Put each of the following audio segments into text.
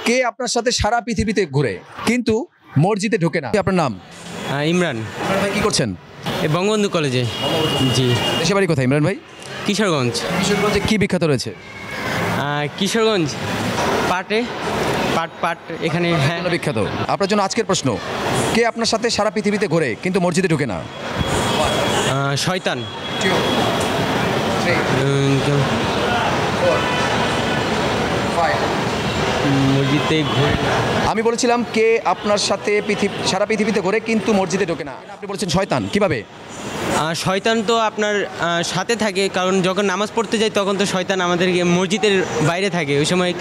কে আপনার সাথে সারা পৃথিবীতে ঘুরে কিন্তু মসজিদে ঢোকে না? আপনার নাম? ইমরান। ইমরান ভাই কি করছেন? এ বঙ্গবন্ধু কলেজে। জি। দেশে বাড়ি কোথায় ইমরান ভাই? কিশোরগঞ্জ। কিশোরগঞ্জে কি বিখ্যাত রয়েছে? কিশোরগঞ্জ পাটে পাট এখানে, হ্যাঁ। কেন বিখ্যাত? আপনার জন্য আজকের প্রশ্ন, কে আপনার সাথে সারা পৃথিবীতে ঘোরে কিন্তু মসজিদে ঢোকে না? শয়তান। মসজিদে ঘুরে। আমি বলেছিলাম কে আপনার সাথে সারা পৃথিবীতে ঘোরে কিন্তু মসজিদে ঢোকে না, আপনি বলেছেন শয়তান। কিভাবে? শয়তান তো আপনার সাথে থাকে, কারণ যখন নামাজ পড়তে যাই তখন তো শয়তান আমাদেরকে মসজিদের বাইরে থাকে, ওই সময়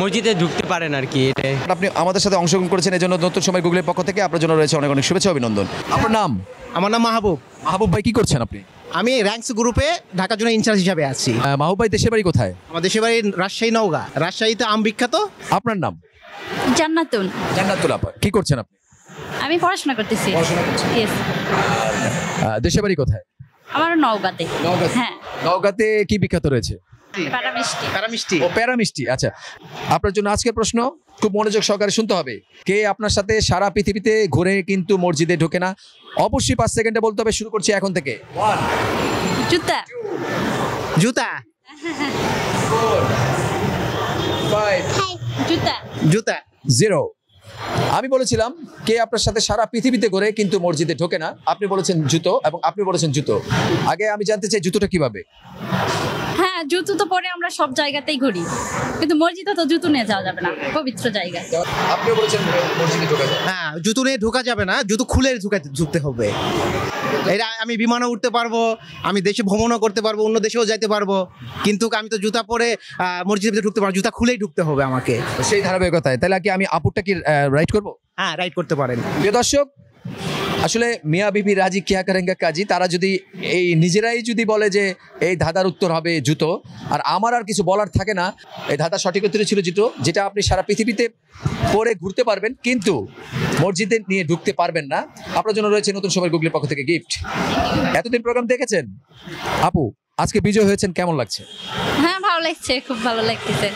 মসজিদে ঢুকতে পারেন আর কি। এটাই। আপনি আমাদের সাথে অংশগ্রহণ করেছেন, এই জন্য নতুন সময় গুগলের পক্ষ থেকে আপনার জন্য রয়েছে অনেক অনেক শুভেচ্ছা অভিনন্দন। আপনার নাম? আমার নাম মাহবুব। মাহবুব ভাই কি করছেন আপনি? আমি র্যাঙ্কস গ্রুপে ঢাকার জন্য ইনচার্জ হিসাবে আছি। মাহবুব ভাই দেশের বাড়ি কোথায়? আমার দেশের বাড়ি রাজশাহী নওগাঁ। রাজশাহীতে আম বিখ্যাত। আপনার নাম? জান্নাতুন। জান্নাতুল আপা। কি করছেন আপনি? আমি পড়াশোনা করতেছি। Yes. দেশের বাড়ি কোথায়? আমার নওগাঁতে। হ্যাঁ। নওগাঁতে কি বিখ্যাত রয়েছে? পাটা মিষ্টি। প্যারা মিষ্টি। ও প্যারা মিষ্টি। আচ্ছা, আপনার জন্য আজকের প্রশ্ন খুব মনোযোগ সহকারে শুনতে হবে। কে আপনার সাথে সারা পৃথিবীতে ঘুরে কিন্তু মসজিদে ঢোকে না? অবশ্যই 5 সেকেন্ডে বলতে হবে। শুরু করছি এখন থেকে। 1 জুতা। জুতা। 4 5 জুতা। জুতা। 0। আমি বলেছিলাম কে আপনার সাথে সারা পৃথিবীতে ঘোরে কিন্তু মসজিদে ঢোকে না, আপনি বলেছেন জুতো এবং আপনি বলেছেন জুতো। আগে আমি জানতে চাই জুতোটা কিভাবে? হ্যাঁ, জুতো তো পরে আমরা সব জায়গাতেই ঘুরি, কিন্তু মসজিদে তো জুতো নিয়ে যাওয়া যাবে না, পবিত্র জায়গা। আপনি বলেছেন মসজিদে ঢোকা যায়। হ্যাঁ, জুতো নিয়ে ঢোকা যাবে না, জুতো খুলে ঢুকতে হবে। এটা আমি বিমানে উঠতে পারবো, আমি দেশে ভ্রমণও করতে পারবো, অন্য দেশেও যাইতে পারবো, কিন্তু আমি তো জুতা পরে মসজিদে ঢুকতে পারবো, জুতা খুলেই ঢুকতে হবে আমাকে। সেই ধারাবাহিকতায় তাহলে কি আমি আপুরটা কি রাইট করবো? হ্যাঁ, রাইট করতে পারেন। প্রিয় দর্শক, আসলে মিয়া বিবি রাজি কিয়া করেঙ্গা কাজী, তারা যদি এই নিজেরাই যদি বলে যে এই ধাঁধার উত্তর হবে জুতো, আর আমার আর কিছু বলার থাকে না। এই ধাঁধার সঠিক উত্তর ছিল জুতো, যেটা আপনি সারা পৃথিবীতে পরে ঘুরতে পারবেন কিন্তু মসজিদে নিয়ে ঢুকতে পারবেন না। আপনার জন্য রয়েছে নতুন সময় গুগলের পক্ষ থেকে গিফট। এতদিন প্রোগ্রাম দেখেছেন আপু, আজকে বিজয় হয়েছেন, কেমন লাগছে? হ্যাঁ, ভালো লাগছে, খুব ভালো লাগতেছে।